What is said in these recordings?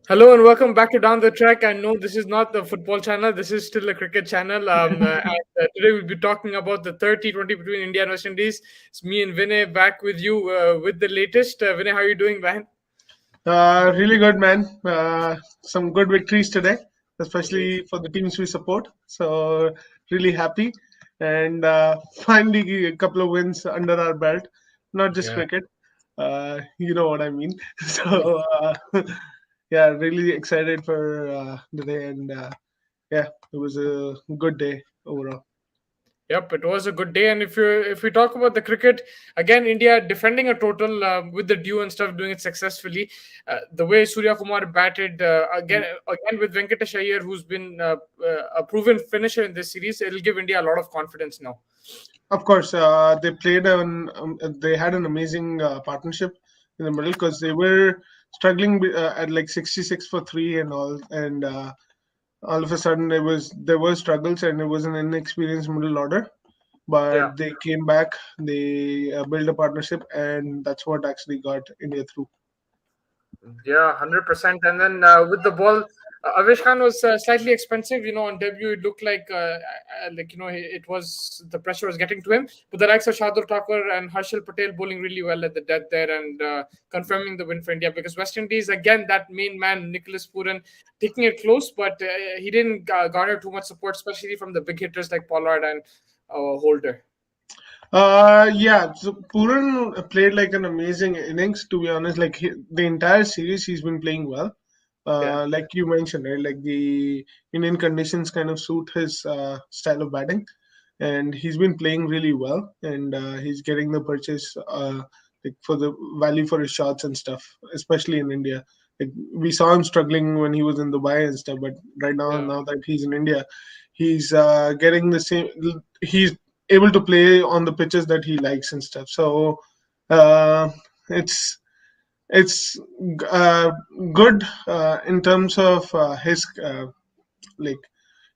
Hello and welcome back to Down the Track. I know this is not the football channel. This is still a cricket channel. Today we'll be talking about the third T20 between India and West Indies. It's me and Vinay back with you with the latest. Vinay, how are you doing, man? Really good, man. Some good victories today, especially for the teams we support. So, really happy. And finally, a couple of wins under our belt. Not just Yeah. cricket. You know what I mean. So, yeah, really excited for the day. And yeah, it was a good day overall. Yep, it was a good day. And if we talk about the cricket again, India defending a total with the due and stuff, doing it successfully. The way Suryakumar batted again with Venkatesh Iyer, who's been a proven finisher in this series, it'll give India a lot of confidence now. Of course, they had an amazing partnership in the middle because they were struggling at like 66 for three and all, and all of a sudden there were struggles and it was an inexperienced middle order. Yeah. But they came back, they built a partnership, and that's what actually got India through. Yeah, 100%. And then with the ball, Avesh Khan was slightly expensive. On debut, it looked like it was the pressure was getting to him. But the likes of Shardul Thakur and Harshal Patel bowling really well at the death there and confirming the win for India. Because West Indies, again, that main man, Nicholas Pooran, taking it close, but he didn't garner too much support, especially from the big hitters like Pollard and Holder. Yeah, so Pooran played like an amazing innings, to be honest. Like the entire series, he's been playing well. Yeah. Like you mentioned, right? Like the Indian conditions kind of suit his style of batting, and he's been playing really well. And he's getting the purchase, like for the value for his shots and stuff, especially in India. Like we saw him struggling when he was in Dubai and stuff, but right now, Yeah. now that he's in India, he's getting the same. He's able to play on the pitches that he likes and stuff. So uh, it's it's uh, good in terms of his like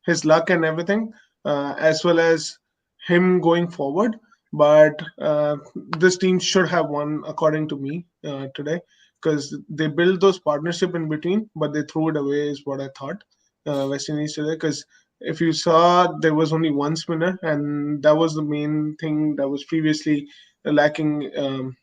his luck and everything, as well as him going forward. But this team should have won, according to me, today, because they built those partnership in between, but they threw it away, is what I thought. West Indies today, because if you saw, there was only one spinner, and that was the main thing that was previously lacking.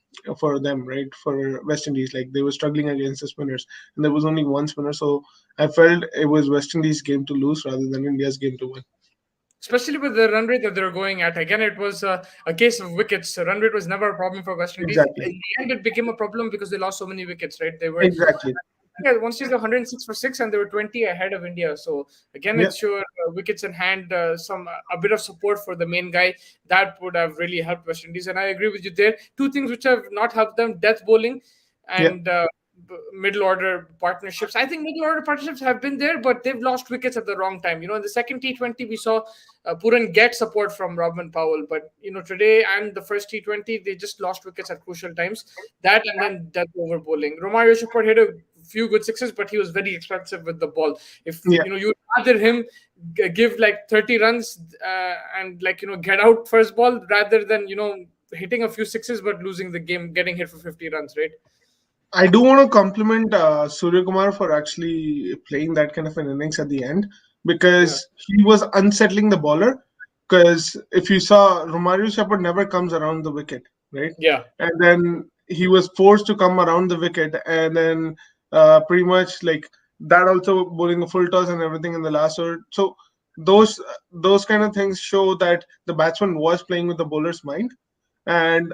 For them, right? For West Indies, like they were struggling against the spinners, and there was only one spinner. So I felt it was West Indies' game to lose rather than India's game to win. Especially with the run rate that they're going at. Again, it was a case of wickets. Run rate was never a problem for West Indies. Exactly. In the end, it became a problem because they lost so many wickets, right? They were Exactly. yeah, one stage 106 for six, and they were 20 ahead of India. So again, Yeah. it's sure wickets in hand, some a bit of support for the main guy that would have really helped West Indies. And I agree with you there. Two things which have not helped them: death bowling Yeah. and middle order partnerships. I think middle order partnerships have been there, but they've lost wickets at the wrong time. In the second T20, we saw Puran get support from Robin Powell, but today and the first T20, they just lost wickets at crucial times. That and then death over bowling. Romario Shepard hit a few good sixes, but he was very expensive with the ball. If Yeah. you would rather him give like 30 runs and get out first ball rather than hitting a few sixes but losing the game, getting hit for 50 runs, right? I do want to compliment Suryakumar for actually playing that kind of an innings at the end Yeah. because he was unsettling the bowler. Because if you saw, Romario Shepherd never comes around the wicket, right? Yeah. And then he was forced to come around the wicket, and then pretty much like that also bowling a full toss and everything in the last over. So those those kind of things show that the batsman was playing with the bowler's mind, and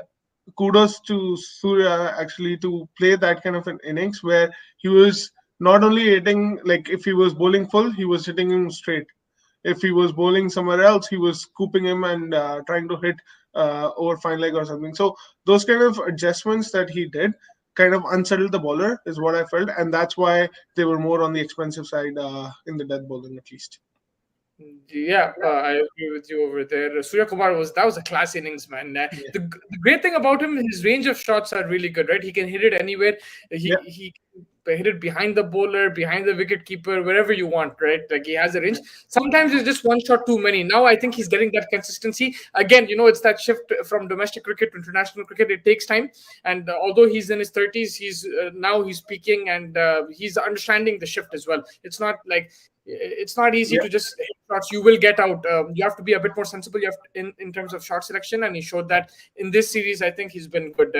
kudos to Surya actually to play that kind of an innings where he was not only hitting, like if he was bowling full, he was hitting him straight. If he was bowling somewhere else, he was scooping him and trying to hit over fine leg or something. So those kind of adjustments that he did kind of unsettled the bowler is what I felt, and that's why they were more on the expensive side in the death bowling at least. Yeah, I agree with you over there. Surya Kumar was a class innings, man. Yeah. The great thing about him, his range of shots are really good, right? He can hit it anywhere. He Yeah. he hit it behind the bowler, behind the wicket keeper, wherever you want, right? Like he has a range. Sometimes it's just one shot too many. Now I think he's getting that consistency. Again, it's that shift from domestic cricket to international cricket. It takes time. And although he's in his 30s, he's peaking, and he's understanding the shift as well. It's not easy Yeah. to just hit shots. You will get out. You have to be a bit more sensible. You have in terms of shot selection, and he showed that in this series. I think he's been good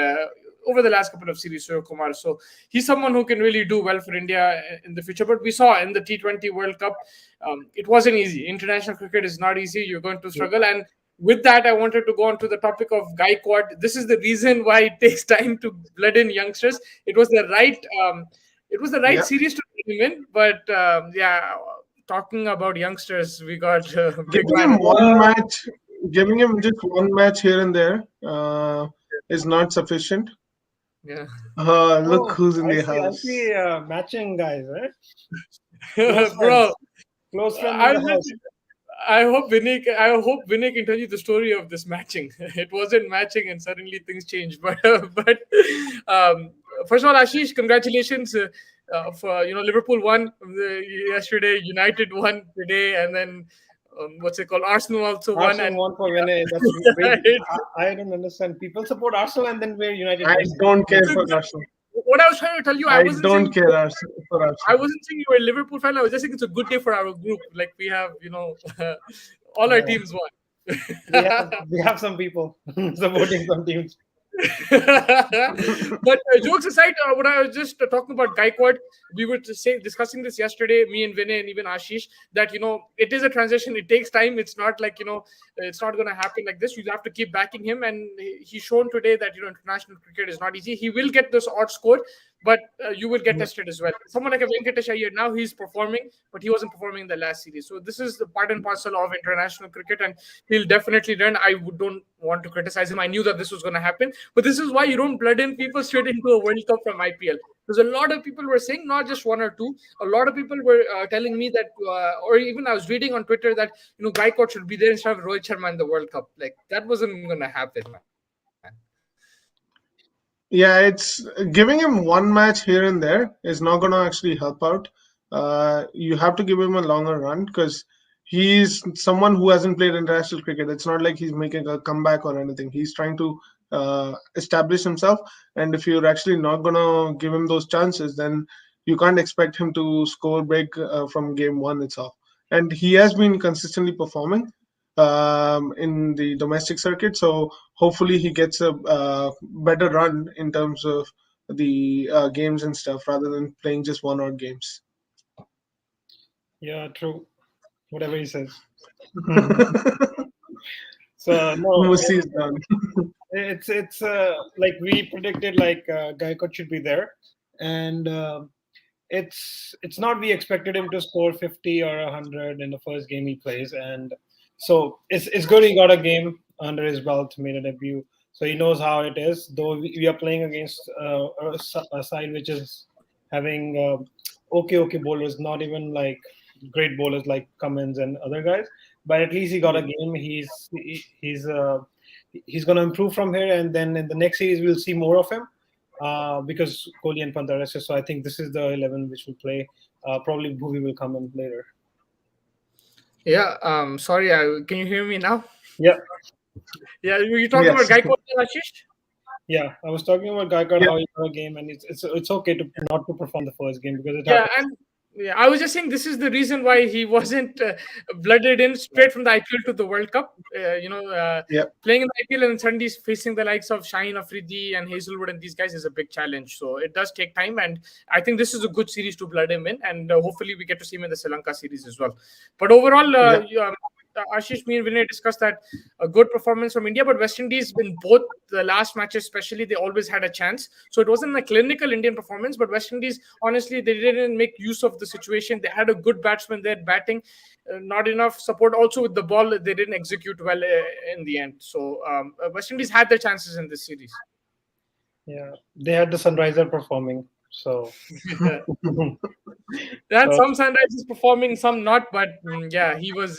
over the last couple of series, Suryakumar. So he's someone who can really do well for India in the future. But we saw in the T20 World Cup, it wasn't easy. International cricket is not easy. You're going to struggle. And with that, I wanted to go on to the topic of Gaikwad. This is the reason why it takes time to blood in youngsters. It was the right. It was the right Yeah. series to bring him in, but talking about youngsters, we got big Giving man. him one match, giving him just one match here and there is not sufficient. Yeah, Look Oh, who's in I the see. I house. see. Matching guys, right? Close bro. friends. Close friends I in the house. hope Vinay can tell you the story of this matching. It wasn't matching, and suddenly things changed. But first of all, Ashish, congratulations for Liverpool won yesterday, United won today, and then what's it called? Arsenal also won, Arsenal and won for Vinay. That's great. right. I don't understand. People support Arsenal and then we're United. I person. don't care for Arsenal. What I was trying to tell you, I don't care for I Arsenal. wasn't saying you were a Liverpool fan. I was just saying it's a good day for our group. Like we have, all our Yeah. teams won. We have some people supporting some teams. But jokes aside, what I was just talking about Gaikwad, we were discussing this yesterday, me and Vinay and even Ashish, that it is a transition. It takes time. It's not like it's not going to happen like this. You have to keep backing him, and he's shown today that international cricket is not easy. He will get this odd score, but you will get tested as well. Someone like a Venkatesh Iyer, now he's performing, but he wasn't performing in the last series. So this is the part and parcel of international cricket, and he'll definitely run. Don't want to criticize him. I knew that this was going to happen, but this is why you don't blood in people straight into a World Cup from IPL. Because a lot of people were saying, not just one or two, a lot of people were telling me that, or even I was reading on Twitter that Gaikwad should be there instead of Rohit Sharma in the World Cup. Like that wasn't going to happen, man. Yeah, it's giving him one match here and there is not going to actually help out. You have to give him a longer run because he's someone who hasn't played international cricket. It's not like he's making a comeback or anything. He's trying to establish himself. And if you're actually not going to give him those chances, then you can't expect him to score big from game one itself. And he has been consistently performing in the domestic circuit. So hopefully he gets a better run in terms of the games and stuff rather than playing just one odd games. Yeah, true. Whatever he says. So no, Mostly is done. it's like we predicted. Like Gaikwad should be there, and it's not we expected him to score 50 or 100 in the first game he plays, and so it's good he got a game under his belt, made a debut, so he knows how it is. Though we are playing against a side which is having okay bowlers, not even like great bowlers like Cummins and other guys, but at least he got a game. He's going to improve from here, and then in the next series we'll see more of him because Kohli and Pant are rested. So I think this is the 11 which will play. Probably Bhuvi will come in later. Yeah. Sorry. Can you hear me now? Yeah. Yeah. Were you talking about Gaikwad and Ashish? Yeah, I was talking about Gaikwad, how he got a game, and it's okay to not to perform the first game because it happens. Yeah, I was just saying this is the reason why he wasn't blooded in straight from the IPL to the World Cup. Playing in the IPL and suddenly facing the likes of Shaheen Afridi and Hazelwood and these guys is a big challenge. So it does take time, and I think this is a good series to blood him in, and hopefully we get to see him in the Sri Lanka series as well. But overall, Ashish, me and Vinay discussed that a good performance from India, but West Indies in both the last matches, especially, they always had a chance. So it wasn't a clinical Indian performance, but West Indies, honestly, they didn't make use of the situation. They had a good batsman there batting, not enough support. Also with the ball, they didn't execute well in the end. So West Indies had their chances in this series. Yeah, they had the Sunriser performing. So some Sunrisers performing, some not, but he was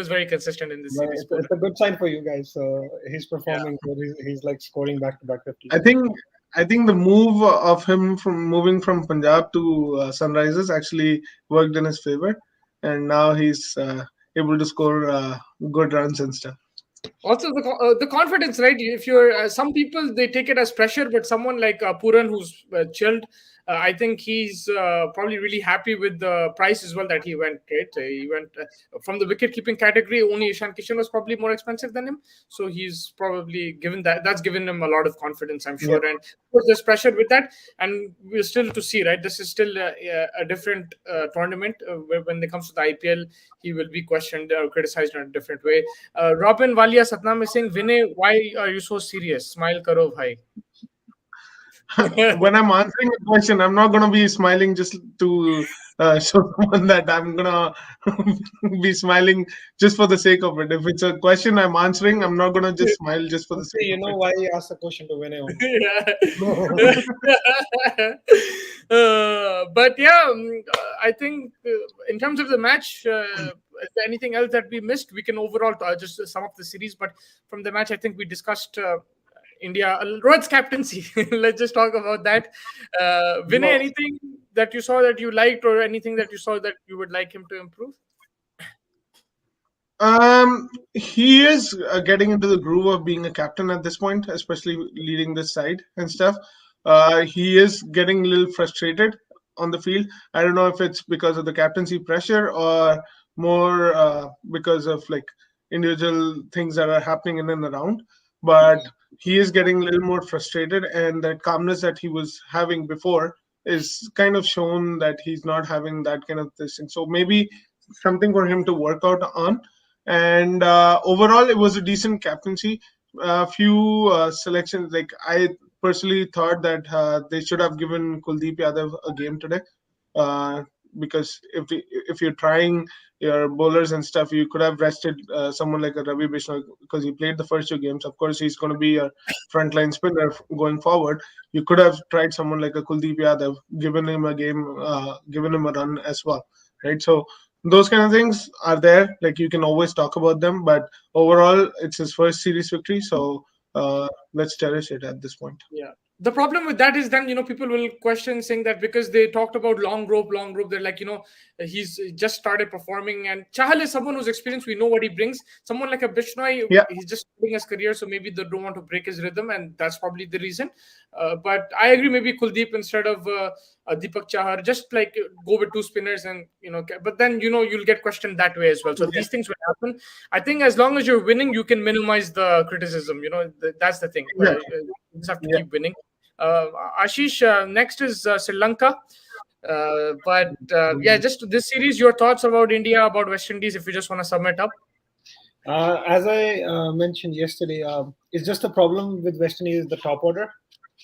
very consistent in this series. It's a good sign for you guys. So he's performing good. He's like scoring back-to-back 50. I think I think the move of him from moving from Punjab to Sunrisers actually worked in his favor, and now he's able to score good runs and stuff. Also the confidence, right? If you're some people, they take it as pressure, but someone like Puran, who's chilled, I think he's probably really happy with the price as well that he went, right? He went from the wicket keeping category. Only Ishan Kishan was probably more expensive than him, so he's probably given that's given him a lot of confidence, I'm Yeah. sure. And of course there's pressure with that, and we're still to see, right? This is still a different tournament. When it comes to the IPL, he will be questioned or criticized in a different way. Robin Walia Satnam is saying, Vinay, why are you so serious? Smile karo bhai. When I'm answering a question, I'm not gonna be smiling just to show someone that I'm gonna be smiling just for the sake of it. If it's a question I'm answering, I'm not gonna just smile just for the Okay, sake you of know it. why he asked the question to Vinay only. But yeah, I think in terms of the match, is there anything else that we missed? We can overall just sum up the series, but from the match, I think we discussed India, Rohit's captaincy. Let's just talk about that. Vinay, No, anything that you saw that you liked, or anything that you saw that you would like him to improve? he is getting into the groove of being a captain at this point, especially leading this side and stuff. He is getting a little frustrated on the field. I don't know if it's because of the captaincy pressure or more because of like individual things that are happening in and around. But he is getting a little more frustrated, and that calmness that he was having before is kind of shown that he's not having that kind of this thing. So maybe something for him to work out on. And overall, it was a decent captaincy. A few selections, like I personally thought that they should have given Kuldeep Yadav a game today, uh, because if you're trying your bowlers and stuff, you could have rested someone like a Ravi Bishnoi because he played the first two games. Of course, he's going to be a frontline spinner going forward. You could have tried someone like a Kuldeep Yadav, given him a game, given him a run as well, right? So those kind of things are there. Like you can always talk about them, but overall, it's his first series victory, so let's cherish it at this point. Yeah. The problem with that is then, people will question, saying that because they talked about long rope, they're like, he's just started performing. And Chahal is someone who's experienced. We know what he brings. Someone like a Bishnoi, Yeah, he's just starting his career, so maybe they don't want to break his rhythm, and that's probably the reason. But I agree, maybe Kuldeep instead of Deepak Chahar, just like go with two spinners, and but then you'll get questioned that way as well. So yeah, these things will happen. I think as long as you're winning, you can minimize the criticism. That's the thing. exactly. You just have to Yeah. keep winning. Uh, Ashish, next is Sri Lanka. But yeah, just this series, your thoughts about India, about West Indies, if you just want to sum it up. As I mentioned yesterday, it's just a problem with West Indies, the top order.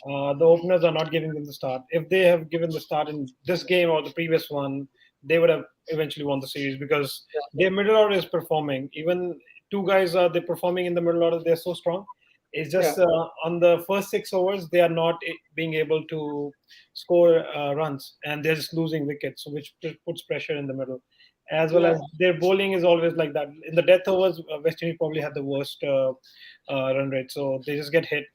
The openers are not giving them the start. If they have given the start in this game or the previous one, they would have eventually won the series because their middle order is performing. Even two guys are they performing in the middle order. They're so strong. It's just on the first 6 overs they are not being able to score runs, and they're just losing wickets, so which puts pressure in the middle. As well Yeah. as their bowling is always like that. In the death overs, West Indies probably had the worst run rate, so they just get hit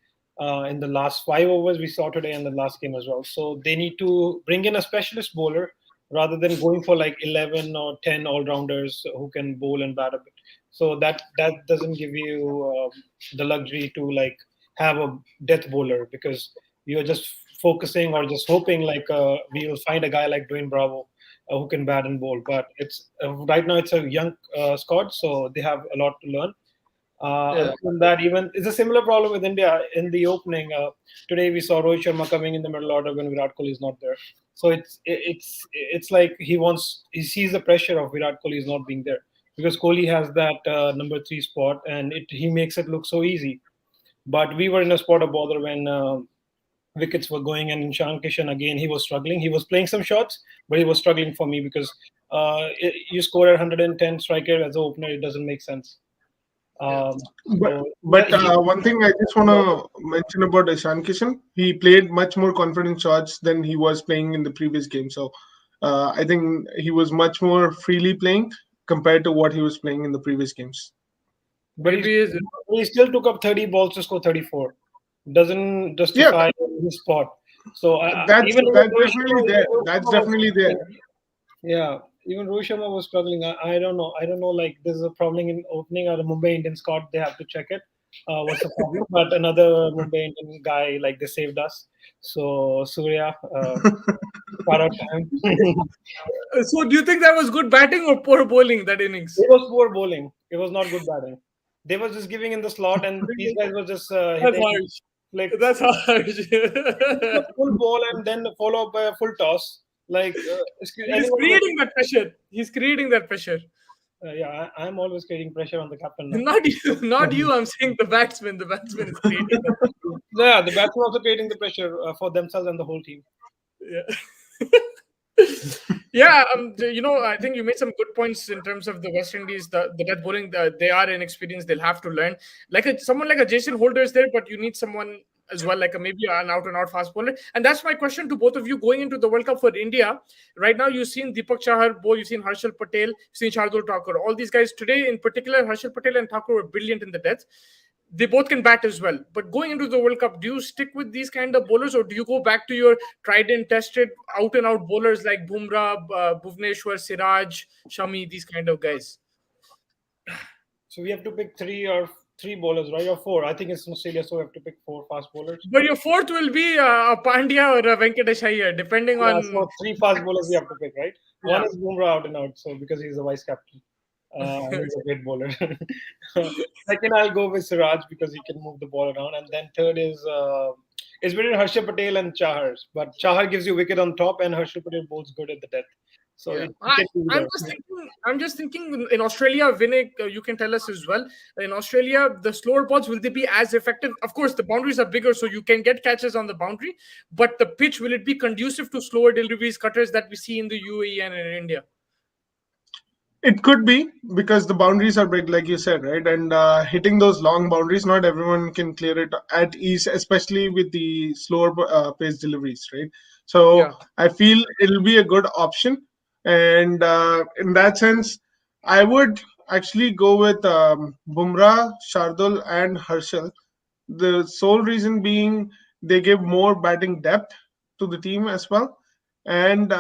in the last 5 overs we saw today and the last game as well. So they need to bring in a specialist bowler rather than going for like 11 or 10 all rounders who can bowl and bat a bit. So that doesn't give you the luxury to like have a death bowler because you're just focusing or just hoping like we'll find a guy like Dwayne Bravo who can bat and bowl. But it's right now it's a young squad, so they have a lot to learn. Yeah. Other than that, even it's a similar problem with India in the opening. Today we saw Rohit Sharma coming in the middle order when Virat Kohli is not there. So it's like he sees the pressure of Virat Kohli is not being there because Kohli has that number 3 spot and he makes it look so easy. But we were in a spot of bother when wickets were going, and in Shan Kishan again he was struggling. He was playing some shots, but he was struggling for me because you score at 110 striker as an opener, it doesn't make sense. Yeah. But So but he, one thing I just want to mention about Ishan Kishan, he played much more confident shots than he was playing in the previous game. So I think he was much more freely playing compared to what he was playing in the previous games. but Maybe is he still took up 30 balls to score 34. Doesn't Yeah, justify his spot. So That's even Rohit definitely Sharma, there. Rohit That's Sharma was definitely there. struggling. Yeah, even Rohit Sharma was struggling. I don't know. I don't know. Like there's a problem in opening or the Mumbai Indians caught. They have to check it. What's the problem? But another Mumbai Indian guy, like they saved us. So Surya, shout out to him. So, do you think that was good batting or poor bowling that innings? It was poor bowling. It was not good batting. They were just giving in the slot, and these guys were just That's hitting harsh. flicks. That's harsh. A full ball and then follow up by a full toss. Like, excuse He's anyone will. creating that pressure. He's creating that pressure. Yeah, I'm always creating pressure on the captain now. Not you. Not you. I'm saying the batsman. The batsman is creating that pressure. Yeah, the batsmen also creating the pressure for themselves and the whole team. Yeah. Yeah, I think you made some good points in terms of the West Indies, the death bowling. They are inexperienced; they'll have to learn. Someone like a Jason Holder is there, but you need someone as well, like maybe an out and out fast bowler. And that's my question to both of you going into the World Cup for India. Right now, you've seen Deepak Chahar bowl, you've seen Harshal Patel, you've seen Shardul Thakur. All these guys today, in particular, Harshal Patel and Thakur were brilliant in the death. They both can bat as well. But going into the World Cup, do you stick with these kind of bowlers, or do you go back to your tried and tested out and out bowlers like Bumrah, Bhuvneshwar, Siraj, Shami, these kind of guys? So we have to pick three bowlers, right? Or four. I think it's Australia, so we have to pick four fast bowlers. But your fourth will be a Pandya or a Venkatesh Iyer, depending Yeah, on. so three fast bowlers we have to pick, right? Yeah. One is Bumrah out and out, so because he's the vice captain. He's a great bowler. Second, I'll go with Siraj because he can move the ball around, and then third is it's between Harshal Patel and Chahar. But Chahar gives you wicket on top, and Harshal Patel bowls good at the death. So Yeah. it can be I'm there. just thinking. I'm just thinking. In Australia, Vinay, you can tell us as well. In Australia, the slower balls will they be as effective? Of course, the boundaries are bigger, so you can get catches on the boundary. But the pitch, will it be conducive to slower deliveries, cutters that we see in the UAE and in India? It could be because the boundaries are big, like you said, right? And hitting those long boundaries, not everyone can clear it at ease, especially with the slower pace deliveries, right? So Yeah. I feel it'll be a good option. And in that sense, I would actually go with Bumrah, Shardul, and Harshal. The sole reason being they give more batting depth to the team as well, and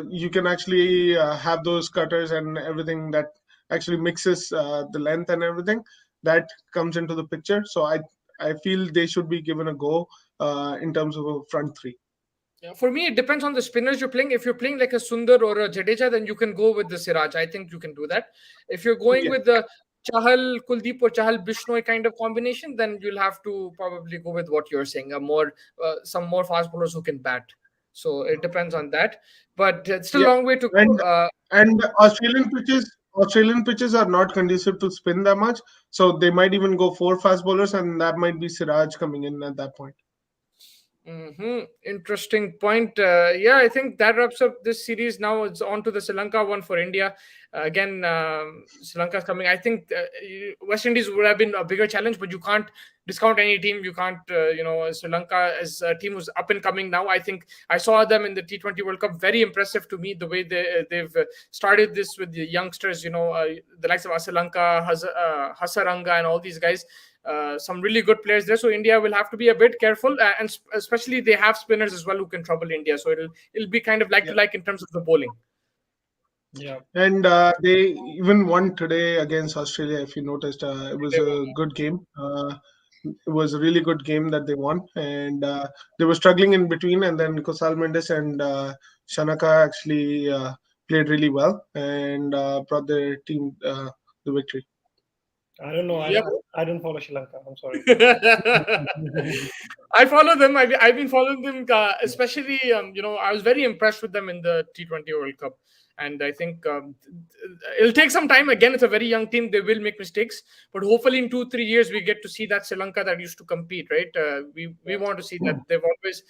you can actually have those cutters and everything that actually mixes the length and everything that comes into the picture. So I feel they should be given a go in terms of a front three. Yeah, for me, it depends on the spinners you're playing. If you're playing like a Sundar or a Jadeja, then you can go with the Siraj. I think you can do that. If you're going Yeah. with the Chahal Kuldeep or Chahal Bishnoi kind of combination, then you'll have to probably go with what you're saying, some more fast bowlers who can bat. So it depends on that. But it's still a Yeah, long way to go. and Australian pitches are not conducive to spin that much, so they might even go four fast bowlers, and that might be Siraj coming in at that point. Interesting point. Yeah, I think that wraps up this series. Now it's on to the Sri Lanka one for India. Again, Sri Lanka's coming. I think West Indies would have been a bigger challenge, but you can't discount any team. You can't, Sri Lanka as a team who's up and coming now. I think I saw them in the T20 World Cup. Very impressive to me the way they've started this with the youngsters. The likes of Asalanka, Hasaranga, and all these guys. Some really good players there, so India will have to be a bit careful, and especially they have spinners as well who can trouble India. So it'll be kind of like to like in terms of the bowling. Yeah. And they even won today against Australia. If you noticed, it was a good game. It was a really good game that they won, and they were struggling in between. And then Kosal Mendes and Shanaka actually played really well and brought their team the victory. I don't know. Yep. I don't follow Sri Lanka. I'm sorry. I follow them. I've been following them, especially. I was very impressed with them in the T20 World Cup, and I think it'll take some time. Again, it's a very young team; they will make mistakes, but hopefully, in 2-3 years, we get to see that Sri Lanka that used to compete. Right? We want to see that. They've always.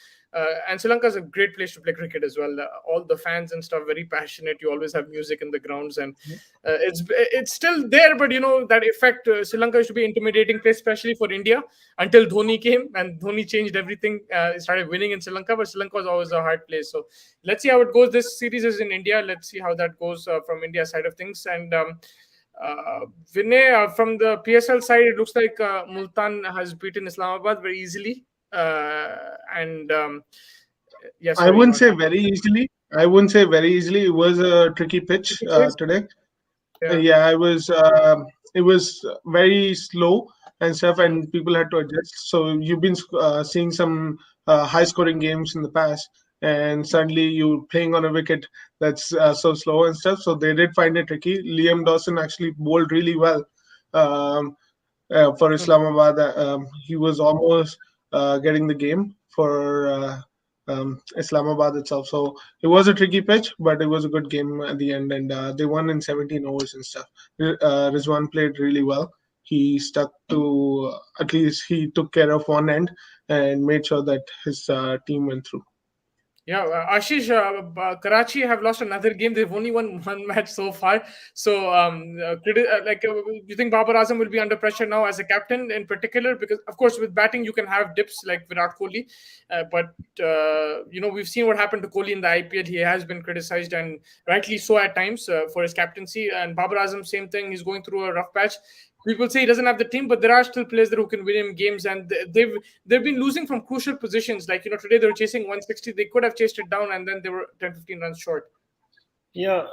And Sri Lanka is a great place to play cricket as well. All the fans and stuff very passionate. You always have music in the grounds, and it's still there. But that effect. Sri Lanka used to be an intimidating place, especially for India, until Dhoni came, and Dhoni changed everything. Started winning in Sri Lanka, but Sri Lanka was always a hard place. So let's see how it goes. This series is in India. Let's see how that goes from India side of things. And Vinay, from the PSL side, it looks like Multan has beaten Islamabad very easily. And yeah, I sorry, you wouldn't want say very easily. I wouldn't say very easily. It was a tricky pitch to say? today. Yeah. Yeah, I was. It was very slow and stuff, and people had to adjust. So you've been seeing some high-scoring games in the past, and suddenly you're playing on a wicket that's so slow and stuff. So they did find it tricky. Liam Dawson actually bowled really well. Um, for Islamabad. He was almost getting the game for Islamabad itself. So it was a tricky pitch, but it was a good game at the end, and they won in 17 overs and stuff. Rizwan played really well. He stuck to at least he took care of one end and made sure that his team went through. Yeah, Ashish, Karachi have lost another game. They've only won one match so far. So, you think Babar Azam will be under pressure now as a captain in particular? Because, of course, with batting, you can have dips like Virat Kohli. But we've seen what happened to Kohli in the IPL. He has been criticized, and rightly so at times, for his captaincy. And Babar Azam, same thing. He's going through a rough patch. People say he doesn't have the team, but there are still players there who can win him games, and they've been losing from crucial positions. Like, today they were chasing 160. They could have chased it down, and then they were 10-15 runs short. Yeah,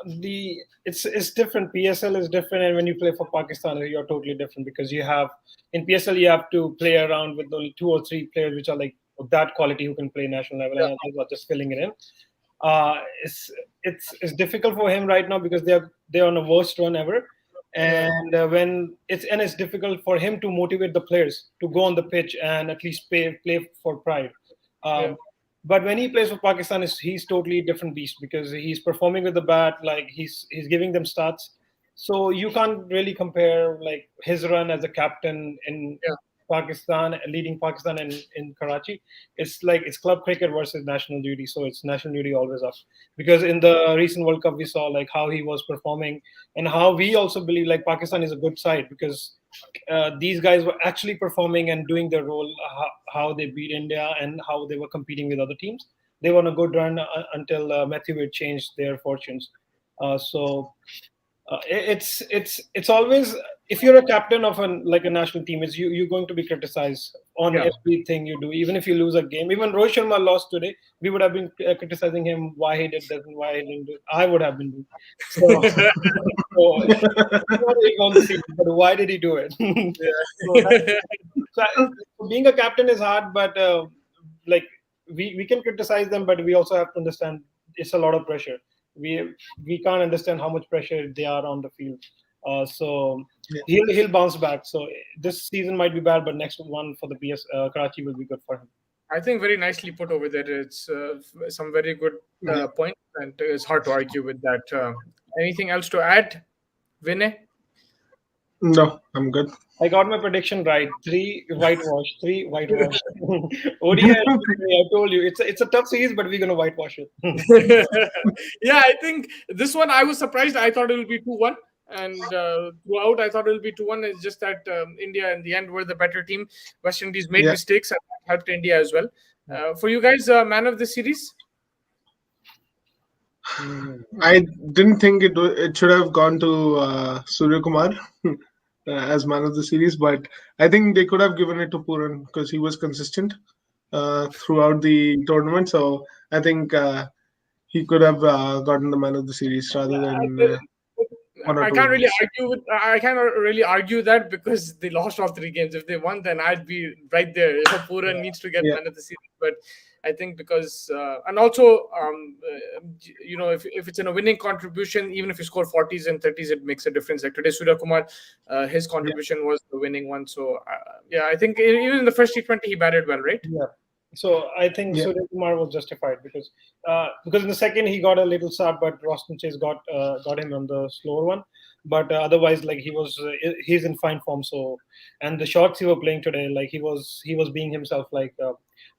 it's different. PSL is different, and when you play for Pakistan, you're totally different because you have in PSL you have to play around with only 2 or 3 players which are like of that quality who can play national level, and others are just filling it in. Uh, it's difficult for him right now because they're on a worst run ever, and it's difficult for him to motivate the players to go on the pitch and at least play for pride. Yeah. Um, but when he plays for Pakistan, he's totally different beast because he's performing with the bat, like he's giving them stats. So you can't really compare like his run as a captain in Yeah. Pakistan, leading Pakistan in Karachi. It's like it's club cricket versus national duty, so it's national duty always up. Because in the recent World Cup, we saw like how he was performing and how we also believe like Pakistan is a good side because these guys were actually performing and doing their role, how they beat India and how they were competing with other teams. They were on a good run until Matthew Wade changed their fortunes. It's always if you're a captain of a national team, is you're going to be criticized on Yeah. everything you do, even if you lose a game. Even Rohit Sharma lost today, we would have been criticizing him why he did that and why he didn't do it. I would have been doing. So not even on the season, but why did he do it? Being a captain is hard, but like we can criticize them, but we also have to understand it's a lot of pressure. We can't understand how much pressure they are on the field. So he'll bounce back. So this season might be bad, but next one for the Karachi will be good for him. I think very nicely put over there. It's some very good point, and it's hard to argue with that. Anything else to add, Vinay? No, I'm good. I got my prediction right. 3 whitewash. ODI, I told you it's a tough series, but we're gonna whitewash it. Yeah, I think this one I was surprised. I thought it would be 2-1, and throughout I thought it would be 2-1. It's just that India in the end were the better team. West Indies made Yeah. mistakes and helped India as well. For you guys, man of the series? I didn't think it should have gone to Suryakumar as man of the series, but I think they could have given it to Puran because he was consistent throughout the tournament. So I think he could have gotten the man of the series rather than one or I two can't really innings. argue with. I cannot really argue that because they lost all 3 games. If they won, then I'd be right there. Pura needs to get Yeah. man of the series, but I think because and also if it's in a winning contribution, even if you score 40s and 30s, it makes a difference. Like today, Suryakumar, his contribution was the winning one. So I think even in the first T20 he batted well, right? Yeah. So I think Yeah. Suryakumar was justified because in the second he got a little start, but Roston Chase got him on the slower one. But otherwise, like he's in fine form. So and the shots he was playing today, like he was being himself, like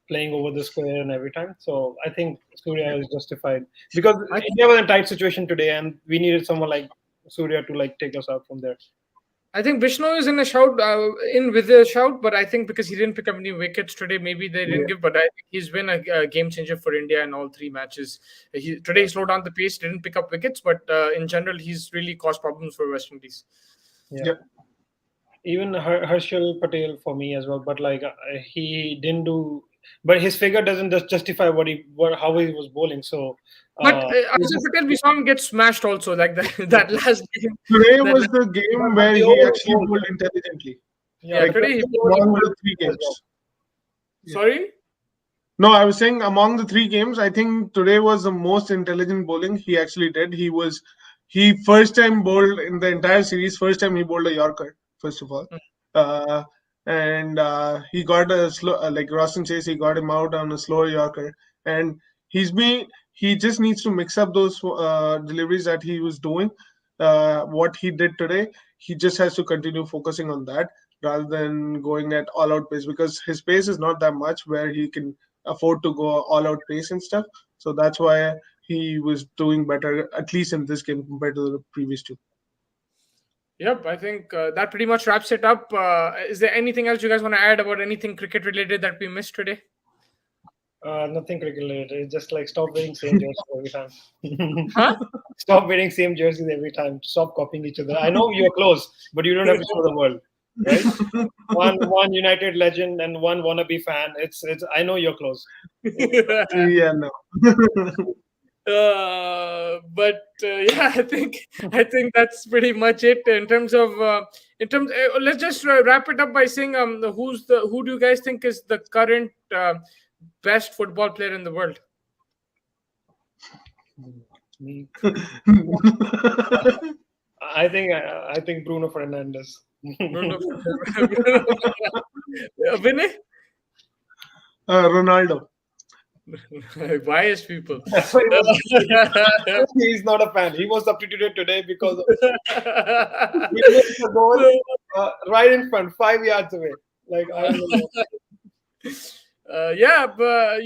playing over the square and every time. So I think Surya is justified because India was in a tight situation today, and we needed someone like Surya to like take us out from there. I think Vishnu is in a shout, with a shout, but I think because he didn't pick up any wickets today, maybe they didn't give. But I think he's been a game changer for India in all 3 matches. Today he slowed down the pace, didn't pick up wickets, but in general he's really caused problems for West Indies. Yeah. Yep. Even Harshal Patel for me as well, but like he didn't do but his figure doesn't just justify how he was bowling. So, But Akshar Patel, we saw him get smashed also, like that last game. Today That was last, the game but where the he over actually bowled. bowled intelligently. yeah, Like today he among the three as games. well. sorry. No, I was saying among the three games, I think today was the most intelligent bowling he actually did. He first time bowled in the entire series. First time he bowled a Yorker. First of all, uh, and he got a slow like Roston says he got him out on a slower Yorker, and he just needs to mix up those deliveries that he was doing. What he did today, he just has to continue focusing on that rather than going at all out pace because his pace is not that much where he can afford to go all out pace and stuff. So that's why he was doing better, at least in this game compared to the previous two. Yep, I think that pretty much wraps it up. Is there anything else you guys want to add about anything cricket related that we missed today? Nothing cricket related. It's just like stop wearing same jerseys every time. Huh? Stop wearing same jerseys every time. Stop copying each other. I know you're close, but you don't have to show the world, right? One United legend and one wannabe fan. It's. I know you're close. Yeah, no. Yeah, I think that's pretty much it in terms of let's just wrap it up by saying who do you guys think is the current best football player in the world? Me. I think Bruno Fernandes. Bruno Vinay? Ronaldo. Biased people. That's why he's not a fan. He was substituted today because of he missed the goal right in front, 5 yards away. Like I don't know. Yeah, but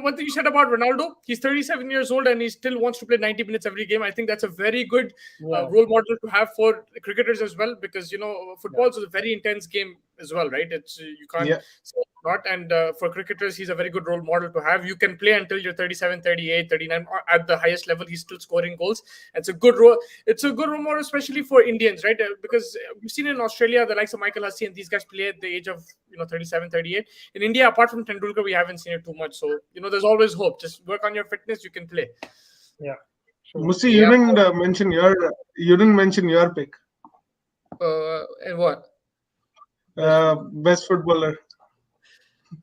one thing you said about Ronaldo, he's 37 years old and he still wants to play 90 minutes every game. I think that's a very good role model to have for cricketers as well, because football is a very intense game as well, right? It's you can't say not. And for cricketers, he's a very good role model to have. You can play until you're 37, 38, 39, or at the highest level, he's still scoring goals. It's a good role. It's a good role model, especially for Indians, right? Because we've seen in Australia the likes of Michael Hussey and these guys play at the age of 37, 38. In India, apart from Tendulkar, we haven't seen it too much. So there's always hope. Just work on your fitness, you can play. Yeah. Sure. Musi, you didn't mention your pick. And what? Best footballer.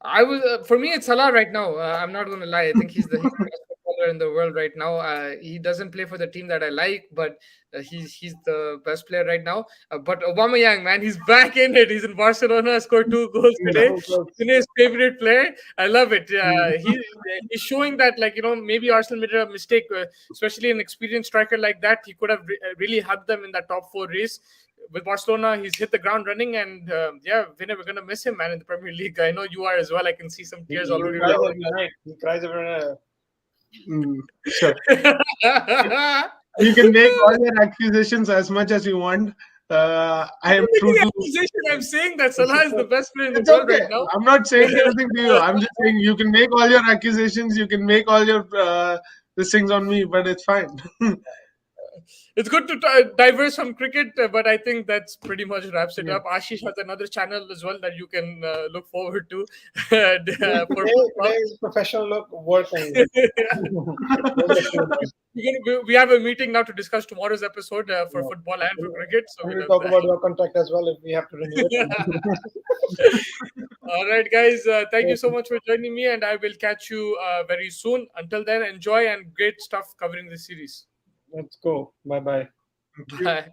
I was for me it's Salah right now. I'm not going to lie. I think he's the best footballer in the world right now. He doesn't play for the team that I like, but he's the best player right now. But Aubameyang, man, he's back in it. He's in Barcelona. Scored 2 goals today. His favorite player. I love it. He's showing that maybe Arsenal made a mistake, especially an experienced striker like that. He could have really helped them in that top 4 race. With Barcelona, he's hit the ground running, and Vinay, we're gonna miss him, man, in the Premier League. I know you are as well. I can see some tears already. He cries every night. Sure. You can make all your accusations as much as you want. I am true to. I'm saying that Salah is the best player in the world right now. I'm not saying anything to you. I'm just saying you can make all your accusations. You can make all your these things on me, but it's fine. It's good to diverse from cricket, but I think that's pretty much wraps it up. Ashish has another channel as well that you can look forward to. Today's professional look working. We have a meeting now to discuss tomorrow's episode for football and for cricket. So we'll talk about your contract as well if we have to renew it. All right, guys. Thank you so much for joining me, and I will catch you very soon. Until then, enjoy and great stuff covering this series. Let's go. Bye-bye. Bye.